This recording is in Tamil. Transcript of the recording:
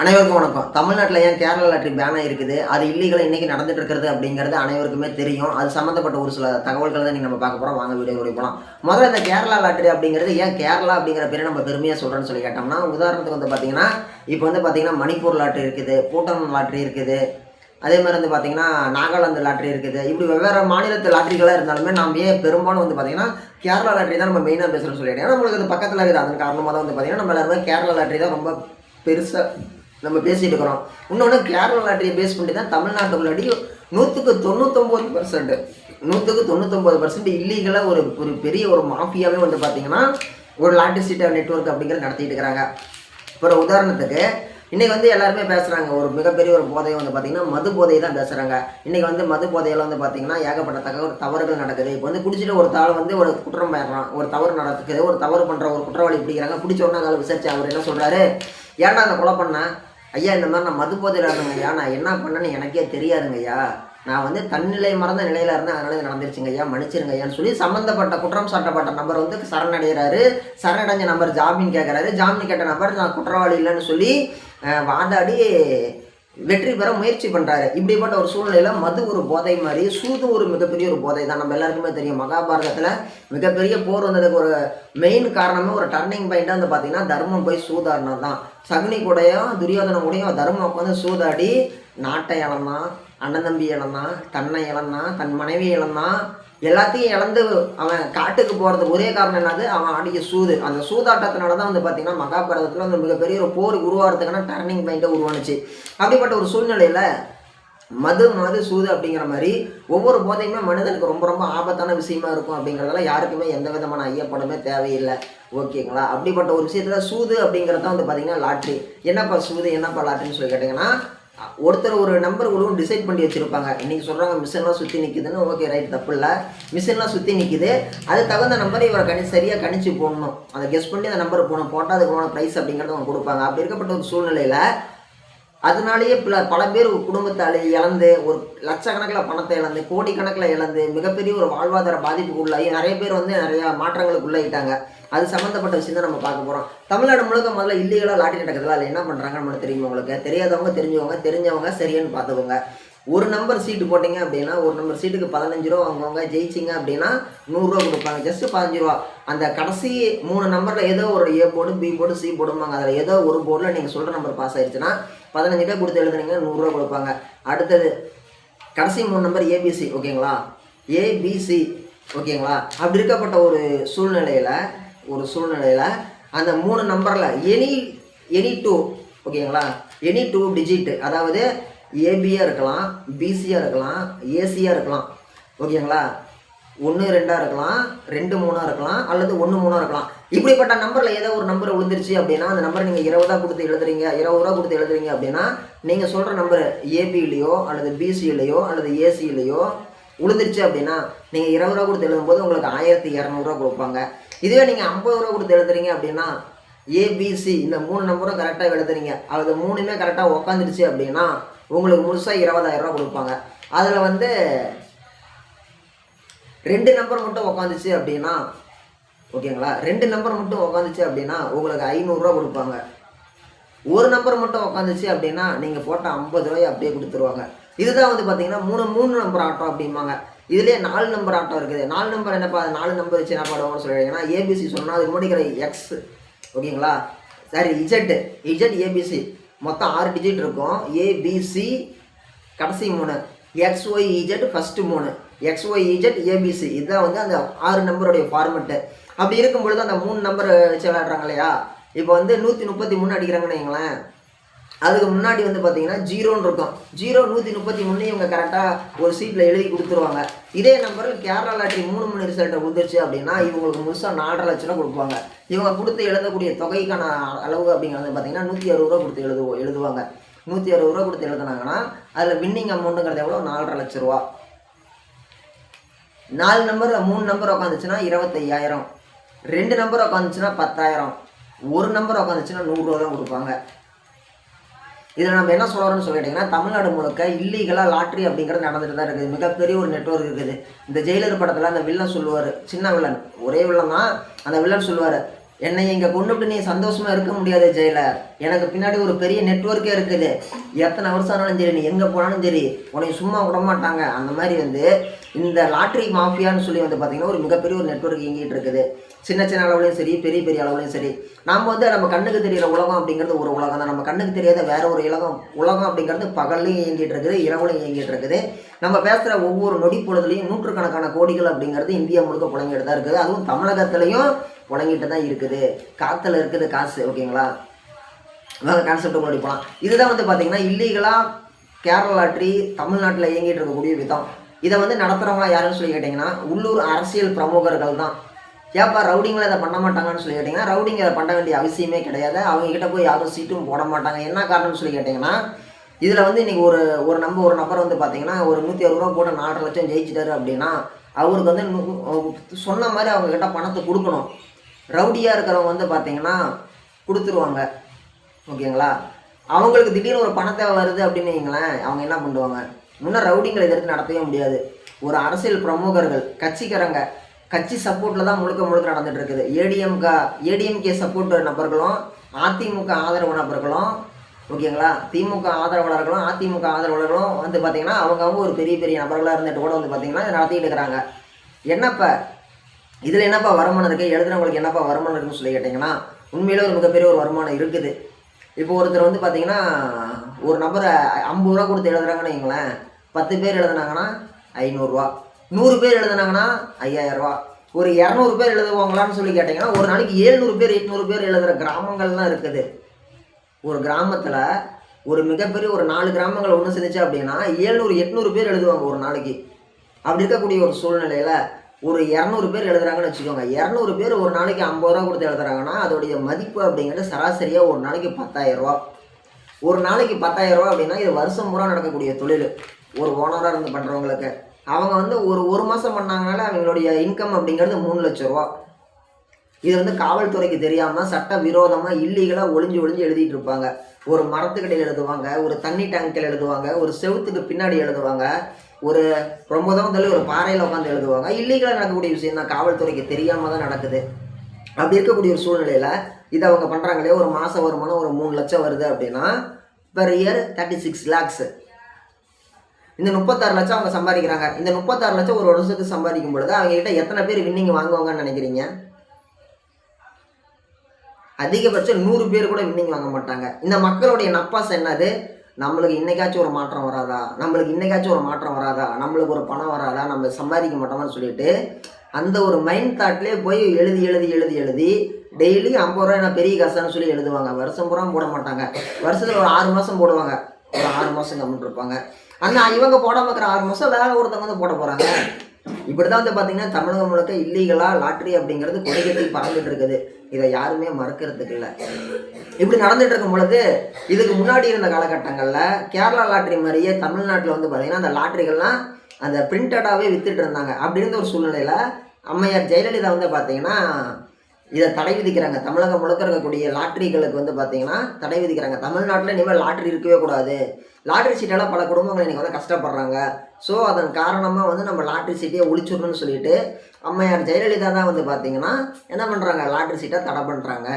அனைவருக்கும் வணக்கம். தமிழ்நாட்டில் ஏன் கேரளா லாட்டரி பேன் ஆகிருக்குது, அது இல்லீகலாக இன்றைக்கி நடந்துட்டு இருக்கிறது அப்படிங்கிறது அனைவருக்குமே தெரியும். அது சம்மந்தப்பட்ட ஒரு சில தகவல்கள் தான் நீங்கள் நம்ம பார்க்க போகிறோம். வாங்க வீடியோக்குள்ளே போகலாம். முதல்ல இந்த கேரளா லாட்டரி அப்படிங்கிறது ஏன் கேரளா அப்படிங்கிற பேரை நம்ம பெருமையாக சொல்கிறோன்னு சொல்லி கேட்டோம்னா, உதாரணத்துக்கு வந்து பார்த்தீங்கன்னா, இப்போ வந்து பார்த்தீங்கன்னா மணிப்பூர் லாட்டரி இருக்குது, பூட்டான் லாட்டரி இருக்குது, அதே மாதிரி வந்து பார்த்தீங்கன்னா நாகாலாந்து லாட்டரி இருக்குது. இப்படி வெவ்வேறு மாநிலத்து லாட்டரிகளாக இருந்தாலுமே நம்ம ஏன் பெரும்பாலும் வந்து பார்த்தீங்கன்னா கேரளா லாட்டரி தான் நம்ம மெயினாக பேசுகிறோம்னு சொல்லிட்டோம். ஏன்னா நம்மளுக்கு அது பக்கத்தில் இருக்குது. அதன் காரணமாக தான் வந்து பார்த்தீங்கன்னா நம்ம எல்லாருமே கேரளா லாட்டரி தான் ரொம்ப பெருசாக நம்ம பேசிகிட்டு இருக்கிறோம். இன்னொன்று கேரளா லாட்டரியை பேஸ் பண்ணி தான் தமிழ்நாட்டுக்குள்ளாடி 99% 99% இல்லீகலாக ஒரு ஒரு பெரிய ஒரு மாஃபியாவே வந்து பார்த்தீங்கன்னா ஒரு லாட்டரி சீட்டர் நெட்வொர்க் அப்படிங்கிறது நடத்திட்டு இருக்கிறாங்க. அப்புறம் உதாரணத்துக்கு இன்றைக்கி வந்து எல்லாருமே பேசுகிறாங்க, ஒரு மிகப்பெரிய ஒரு போதையை வந்து பார்த்திங்கன்னா மது போதையை தான் பேசுகிறாங்க. இன்றைக்கி வந்து மது போதையில் வந்து பார்த்திங்கன்னா ஏகப்பட்ட தவறுகள் நடக்குது. இப்போ வந்து குடிச்சிட்டு ஒரு தாள் வந்து ஒரு குற்றம் பண்ணுறான், ஒரு தவறு நடக்குது, ஒரு தவறு பண்ணுற ஒரு குற்றவாளி பிடிக்கிறாங்க. பிடிச்ச உடனே அதில் விசாரிச்சு அவர் என்ன சொல்கிறாரு, ஏன்டா அந்த கொலை பண்ணேன் ஐயா, இந்த மாதிரி நான் மது போதையில் இருந்தேங்க ஐயா, நான் என்ன பண்ணேன்னு எனக்கே தெரியாதுங்க ஐயா, நான் வந்து தன்னிலை மறந்த நிலையில் இருந்தேன், அதனால இது நடந்துருச்சுங்க ஐயா, மன்னிச்சிருங்க ஐயான்னு சொல்லி சம்மந்தப்பட்ட குற்றம் சாட்டப்பட்ட நபர் வந்து சரணடைகிறாரு. சரணடைஞ்ச நபர் ஜாமீன் கேட்குறாரு. ஜாமீன் கேட்ட நபர் நான் குற்றவாளி இல்லைன்னு சொல்லி வாதாடி வெற்றி பெற முயற்சி பண்ணுறாரு. இப்படிப்பட்ட ஒரு சூழ்நிலையில் மது ஒரு போதை மாதிரி, சூது ஒரு மிகப்பெரிய ஒரு போதை தான். நம்ம எல்லாருக்குமே தெரியும், மகாபாரதத்தில் மிகப்பெரிய போர் வந்ததுக்கு ஒரு மெயின் காரணமே ஒரு டர்னிங் பாயிண்டாக வந்து பார்த்திங்கன்னா தர்மம் போய் சூதாடினது தான். சகுனி கூடையும் துரியோதன கூடையும் தர்மம் உட்காந்து சூதாடி நாட்டை இழந்தான், அண்ணன் தம்பி இழந்தான், தன்னை இழந்தான், தன் மனைவி இழந்தான், எல்லாத்தையும் இழந்து அவன் காட்டுக்கு போகிறதுக்கு ஒரே காரணம் என்னது, அவன் ஆடிய சூது. அந்த சூதாட்டத்தினால தான் வந்து பார்த்திங்கன்னா மகாபாரதத்தில் வந்து மிகப்பெரிய ஒரு போர் உருவாகிறதுக்கான டர்னிங் பாயிண்ட்டை உருவானுச்சு. அப்படிப்பட்ட ஒரு சூழ்நிலையில் மது சூது அப்படிங்கிற மாதிரி ஒவ்வொரு போதையுமே மனிதனுக்கு ரொம்ப ரொம்ப ஆபத்தான விஷயமா இருக்கும் அப்படிங்கிறதுல யாருக்குமே எந்த விதமான ஐயப்படமே தேவையில்லை. ஓகேங்களா? அப்படிப்பட்ட ஒரு விஷயத்தில் சூது அப்படிங்கிறத வந்து பார்த்திங்கன்னா லாட்ரி. என்னப்பா சூது, என்னப்பா லாட்ரின்னு சொல்லி கேட்டிங்கன்னா, ஒருத்தர் ஒரு நம்பர் குழுவும் டிசைட் பண்ணி வச்சுருப்பாங்க. இன்றைக்கி சொல்கிறாங்க மிஷின்லாம் சுற்றி நிற்குதுன்னு, ஓகே ரைட், தப்பு இல்லை, மிஷின்லாம் சுற்றி நிற்கிது, அது தகுந்த நம்பரை இவரை சரியாக கணிச்சு போடணும், அதை கெஸ் பண்ணி அந்த நம்பரை போட்டால் அதுக்கு ப்ரைஸ் அப்படிங்கிறத அவங்க கொடுப்பாங்க. அப்படி இருக்கப்பட்ட ஒரு சூழ்நிலையில் அதனாலேயே பல பேர் குடும்பத்தை இழந்து, ஒரு லட்சக்கணக்கில் பணத்தை இழந்து, கோடிக்கணக்கில் இழந்து, மிகப்பெரிய ஒரு வாழ்வாதார பாதிப்புக்கு உள்ளாகி நிறைய பேர் வந்து நிறையா மாற்றங்களுக்கு உள்ளாயிட்டாங்க. அது சம்மந்தப்பட்ட விஷயம் தான் நம்ம பார்க்க போகிறோம். தமிழ்நாடு முழுக்க முதல்ல இல்லீகலாக லாட்டரி நடக்குதுல, அதில் என்ன பண்ணுறாங்க நம்மளுக்கு தெரியுமா? உங்களுக்கு தெரியாதவங்க தெரிஞ்சவங்க சரியானு பார்த்துக்கோங்க. ஒரு நம்பர் சீட்டு போட்டிங்க அப்படின்னா, ஒரு நம்பர் சீட்டுக்கு 15 ரூபா வாங்குவாங்க. ஜெயிச்சிங்க அப்படின்னா 100 ரூபா கொடுப்பாங்க. ஜஸ்ட்டு 15 ரூபா. அந்த கடைசி 3 நம்பரில் ஏதோ ஒரு A board, B board, C போர்டும்பாங்க. அதில் ஏதோ ஒரு போர்டில் நீங்கள் சொல்கிற நம்பர் பாஸ் ஆயிடுச்சுன்னா 15 ரூபா கொடுத்து எழுதுனீங்க, 100 ரூபா கொடுப்பாங்க. அடுத்தது கடைசி 3 நம்பர் ஏபிசி, ஓகேங்களா? ஏபிசி, ஓகேங்களா? அப்படி இருக்கப்பட்ட ஒரு சூழ்நிலையில் அந்த 3 நம்பரில் எனி 2, ஓகேங்களா? எனி 2 டிஜிட், அதாவது ஏபியாக இருக்கலாம், பிசியாக இருக்கலாம், ஏசியாக இருக்கலாம், ஓகேங்களா? 1 2ஆக இருக்கலாம், 2 3ஆக இருக்கலாம், அல்லது 1 3ஆக இருக்கலாம். இப்படிப்பட்ட நம்பரில் ஏதோ ஒரு நம்பர் விழுந்துருச்சு அப்படின்னா, அந்த நம்பரை நீங்கள் 20 ரூபா கொடுத்து எழுதுறீங்க அப்படின்னா, நீங்கள் சொல்கிற நம்பர் ஏபிலையோ அல்லது பிசிலையோ அல்லது ஏசிலையோ விழுந்துருச்சு அப்படின்னா, நீங்கள் 20 ரூபா கொடுத்து எழுதும்போது உங்களுக்கு 1200 ரூபா கொடுப்பாங்க. இதுவே நீங்கள் 50 ரூபா கொடுத்து எழுதுறீங்க அப்படின்னா, ஏபிசி இந்த 3 நம்பரும் கரெக்டாக எழுதுறீங்க, அது 3மே கரெக்டாக உக்காந்துருச்சு அப்படின்னா உங்களுக்கு முழுசாக 20,000 ரூபா கொடுப்பாங்க. அதில் வந்து 2 நம்பர் மட்டும் உக்காந்துச்சு அப்படின்னா, ஓகேங்களா, 2 நம்பர் மட்டும் உக்காந்துச்சு அப்படின்னா உங்களுக்கு 500 ரூபா கொடுப்பாங்க. ஒரு நம்பர் மட்டும் உக்காந்துச்சு அப்படின்னா நீங்கள் போட்ட 50 ரூபாய் அப்படியே கொடுத்துருவாங்க. இதுதான் வந்து பார்த்தீங்கன்னா 3 நம்பர் ஆட்டம் அப்படிம்பாங்க. இதுலேயே 4 நம்பர் ஆட்டம் இருக்குது. 4 நம்பர் என்னப்பா, 4 நம்பர் வச்சு என்ன பாடுவாங்கன்னு சொல்லிடுறீங்கன்னா, ஏபிசி சொன்னால் அதுக்கு முடிக்கிற எக்ஸ், ஓகேங்களா, சரி இஜெட் ஏபிசி மொத்தம் 6 டிஜிட் இருக்கும். ஏபிசி கடைசி 3, XYZ ஃபஸ்ட்டு 3, XYZ ஏபிசி, இதுதான் வந்து அந்த 6 நம்பருடைய ஃபார்மெட்டு. அப்படி இருக்கும் பொழுது அந்த 3 நம்பர் வச்சு விளையாடுறாங்க இல்லையா? இப்போ வந்து 133 அடிக்கிறாங்கன்னு வைங்களேன், அதுக்கு முன்னாடி வந்து பார்த்தீங்கன்னா 0ன்னு இருக்கும். 0 133 இவங்க கரெக்டாக ஒரு சீட்டில் எழுதி கொடுத்துருவாங்க. இதே நம்பரில் கேரளா லாட்டரி 3 ரிசல்ட்டை கொடுத்துருச்சு அப்படின்னா இவங்களுக்கு முழுசாக 4.5 லட்ச ரூபா கொடுப்பாங்க. இவங்க கொடுத்து எழுதக்கூடிய தொகைக்கான அளவு அப்படிங்கிறது பார்த்தீங்கன்னா 160 ரூபா கொடுத்து எழுதுவாங்க. 160 ரூபா கொடுத்து எழுதுனாங்கன்னா அதில் வின்னிங் அமௌண்ட்டுங்கிறது எவ்வளோ? 4.5 லட்ச ரூபா. 4 நம்பரில் 3 நம்பர் உட்காந்துச்சுன்னா 25,000, 2 நம்பர் உட்காந்துச்சுன்னா 10,000, ஒரு நம்பர் உட்காந்துச்சுன்னா 100 ரூபா தான் கொடுப்பாங்க. இதில் நம்ம என்ன சொல்கிறோம்னு சொல்லிட்டிங்கன்னா, தமிழ்நாடு முழுக்க இல்லீகலாக லாட்ரி அப்படிங்கிறது நடந்துட்டு தான் இருக்குது. மிகப்பெரிய ஒரு நெட்வொர்க் இருக்குது. இந்த ஜெயிலர் படத்தில் அந்த வில்லன் சொல்லுவார், சின்ன வில்லன், ஒரே வில்லன் தான், அந்த வில்லன் சொல்லுவார், என்னை இங்கே கொண்டுட்டு நீ சந்தோஷமாக இருக்க முடியாது ஜெயிலர். எனக்கு பின்னாடி ஒரு பெரிய நெட்ஒர்க்கே இருக்குது. எத்தனை வருஷம் ஆனாலும் சரி, நீ எங்கே போனாலும் சரி, உன்னை சும்மா விட மாட்டாங்க. அந்த மாதிரி வந்து இந்த லாட்ரி மாஃபியான்னு சொல்லி வந்து பார்த்திங்கன்னா ஒரு மிகப்பெரிய ஒரு நெட்ஒர்க் இயங்கிட்டு இருக்குது. சின்ன சின்ன அளவுலையும் சரி, பெரிய பெரிய அளவுலையும் சரி. நாம் வந்து நம்ம கண்ணுக்கு தெரிகிற உலகம் அப்படிங்கிறது ஒரு உலகம் தான். நம்ம கண்ணுக்கு தெரியாத வேற ஒரு உலகம் அப்படிங்கிறது பகல்லையும் இயங்கிட்டு இருக்குது, இரவுலையும் இயங்கிட்டு இருக்குது. நம்ம பேசுகிற ஒவ்வொரு நொடி பொழுதுலையும் நூற்றுக்கணக்கான கோடிகள் அப்படிங்கிறது இந்தியா முழுக்க புழங்கிட்டு தான் இருக்குது. அதுவும் தமிழகத்துலையும் புழங்கிட்டு தான் இருக்குது. காற்றுல இருக்குது காசு. ஓகேங்களா? வாங்க கான்செப்ட் முன்னாடி போகலாம். இதுதான் வந்து பார்த்தீங்கன்னா இல்லீகலாக கேரளா லாட்ரி தமிழ்நாட்டில் இயங்கிட்டு இருக்கக்கூடிய விதம். இதை வந்து நடத்துகிறவங்களா யாருன்னு சொல்லி கேட்டிங்கன்னா உள்ளூர் அரசியல் பிரமுகர்கள் தான். ஏப்பா ரவுடிங்களை இதை பண்ண மாட்டாங்கன்னு சொல்லி கேட்டிங்கன்னா ரவுடிங்க அதை பண்ண வேண்டிய அவசியமே கிடையாது. அவங்ககிட்ட போய் யாரும் சீட்டும் போட மாட்டாங்க. என்ன காரணம்னு சொல்லி கேட்டிங்கன்னா இதில் வந்து இன்றைக்கி ஒரு நபர் வந்து பார்த்தீங்கன்னா ஒரு 160 ரூபா போட்டு 4.5 லட்சம் ஜெயிச்சிட்டாரு அப்படின்னா அவருக்கு வந்து சொன்ன மாதிரி அவங்கக்கிட்ட பணத்தை கொடுக்கணும். ரவுடியாக இருக்கிறவங்க வந்து பார்த்தீங்கன்னா கொடுத்துருவாங்க. ஓகேங்களா? அவங்களுக்கு திடீர்னு ஒரு பணத்தை வருது அப்படின்னு வைங்களேன், அவங்க என்ன பண்ணுவாங்க? முன்னே ரவுடிங்களை எதிர்த்து நடத்தவே முடியாது. ஒரு அரசியல் பிரமுகர்கள், கட்சிக்காரங்க, கட்சி சப்போர்ட்டில் தான் முழுக்க நடந்துட்டு இருக்குது. ஏடிஎம்கே சப்போர்ட் நபர்களும் அதிமுக ஆதரவு நபர்களும், ஓகேங்களா, திமுக ஆதரவாளர்களும் அதிமுக ஆதரவாளர்களும் வந்து பார்த்திங்கன்னா அவங்க ஒரு பெரிய பெரிய நபர்களாக இருந்துட்டு கூட வந்து பார்த்திங்கன்னா நடத்திட்டு இருக்கிறாங்க. என்னப்பா இதில் என்னப்பா வருமானம் இருக்குது, எழுதுறவங்களுக்கு என்னப்பா வருமானம் இருக்குன்னு சொல்லி கேட்டிங்கன்னா உண்மையிலே ஒரு மிகப்பெரிய ஒரு வருமானம் இருக்குது. இப்போ ஒருத்தர் வந்து பார்த்தீங்கன்னா ஒரு நபரை 50 ரூபா கொடுத்து எழுதுறாங்கன்னு வைங்களேன், 10 பேர் எழுதுனாங்கன்னா 500 ரூபா, 100 பேர் எழுதுனாங்கன்னா 5000 ரூபா, ஒரு 200 பேர் எழுதுவாங்களான்னு சொல்லி கேட்டிங்கன்னா ஒரு நாளைக்கு 700 பேர் 800 பேர் எழுதுகிற கிராமங்கள்லாம் இருக்குது. ஒரு கிராமத்தில் ஒரு மிகப்பெரிய ஒரு 4 கிராமங்கள் ஒன்று செஞ்சுச்சு அப்படின்னா 700-800 பேர் எழுதுவாங்க ஒரு நாளைக்கு. அப்படி இருக்கக்கூடிய ஒரு சூழ்நிலையில் ஒரு 200 பேர் எழுதுறாங்கன்னு வச்சுக்கோங்க. 200 பேர் ஒரு நாளைக்கு 50 ரூபா கொடுத்து எழுதுறாங்கன்னா அதோடைய மதிப்பு அப்படிங்கிறது சராசரியாக ஒரு நாளைக்கு 10,000 ரூபா. ஒரு நாளைக்கு 10,000 ரூபா அப்படின்னா இது வருஷம் பூரா நடக்கக்கூடிய தொழில். ஒரு ஓனராக இருந்து பண்ணுறவங்களுக்கு அவங்க வந்து ஒரு மாதம் பண்ணாங்கனால அவங்களுடைய இன்கம் அப்படிங்கிறது 3 லட்சம் ரூபா. இது வந்து காவல்துறைக்கு தெரியாமல் சட்ட விரோதமாக இல்லீகலாக ஒளிஞ்சு எழுதிட்டு இருப்பாங்க. ஒரு மரத்துக்கடையில் எழுதுவாங்க, ஒரு தண்ணி டேங்கில் எழுதுவாங்க, ஒரு செவுத்துக்கு பின்னாடி எழுதுவாங்க, ஒரு ரொம்ப தான் தள்ளி ஒரு பாறையில் உட்காந்து எழுதுவாங்க. இல்லீகலாக நடக்கக்கூடிய விஷயம் தான், காவல்துறைக்கு தெரியாமல் தான் நடக்குது. அப்படி இருக்கக்கூடிய ஒரு சூழ்நிலையில் இதை அவங்க பண்ணுறாங்களே, ஒரு மாத வருமானம் ஒரு 3 லட்சம் வருது அப்படின்னா பெர் இயர் 36 lakhs. இந்த 36 லட்சம் அவங்க சம்பாதிக்கிறாங்க. இந்த 36 லட்சம் ஒரு வருஷத்துக்கு சம்பாதிக்கும் பொழுது அவங்ககிட்ட எத்தனை பேர் வின்னிங் வாங்குவாங்கன்னு நினைக்கிறீங்க? அதிகபட்சம் 100 பேர் கூட வின்னிங் வாங்க மாட்டாங்க. இந்த மக்களுடைய நப்பாஸ் என்னது? நம்மளுக்கு இன்றைக்காச்சும் ஒரு மாற்றம் வராதா, நம்மளுக்கு ஒரு பணம் வராதா, நம்ம சம்பாதிக்க மாட்டோம்னு சொல்லிட்டு அந்த ஒரு மைண்ட் தாட்லேயே போய் எழுதி டெய்லி 50 ரூபா என்ன பெரிய காசான்னு சொல்லி எழுதுவாங்க. வருஷம் பூரா போட மாட்டாங்க. வருஷத்தில் ஒரு 6 மாதம் போடுவாங்க, ஒரு 6 மாதம் கம்மிட்டு இருப்பாங்க. ஆனால் இவங்க போடாமல் இருக்கிற 6 மாதம் வேற ஒருத்தவங்க வந்து போட போகிறாங்க. இப்படி தான் வந்து பார்த்திங்கன்னா தமிழகம் முழுக்க இல்லீகலாக லாட்ரி அப்படிங்கிறது கொடிகட்டி பறந்துட்டு இருக்குது. இதை யாருமே மறுக்கிறதுக்கு இல்லை. இப்படி நடந்துட்டு இருக்கும் பொழுது இதுக்கு முன்னாடி இருந்த காலகட்டங்களில் கேரளா லாட்ரி மாதிரியே தமிழ்நாட்டில் வந்து பார்த்திங்கன்னா அந்த லாட்ரிகள்லாம் அந்த பிரிண்டடாகவே வித்துட்டு இருந்தாங்க. அப்படி இருந்த ஒரு சூழ்நிலையில் அம்மையார் ஜெயலலிதா வந்து பார்த்திங்கன்னா இதை தடை விதிக்கிறாங்க. தமிழகம் முழுக்க இருக்கக்கூடிய லாட்ரிகளுக்கு வந்து பார்த்திங்கன்னா தடை விதிக்கிறாங்க. தமிழ்நாட்டில் இனிமேல் லாட்ரி இருக்கவே கூடாது. லாட்ரி சீட்டெல்லாம் பல குடும்பங்கள் இன்றைக்கி வந்து கஷ்டப்படுறாங்க. ஸோ அதன் காரணமாக வந்து நம்ம லாட்ரி சீட்டையே ஒழிச்சிடணும்னு சொல்லிட்டு அம்மையார் ஜெயலலிதா தான் வந்து பார்த்திங்கன்னா என்ன பண்ணுறாங்க, லாட்ரி சீட்டை தடை பண்ணுறாங்க.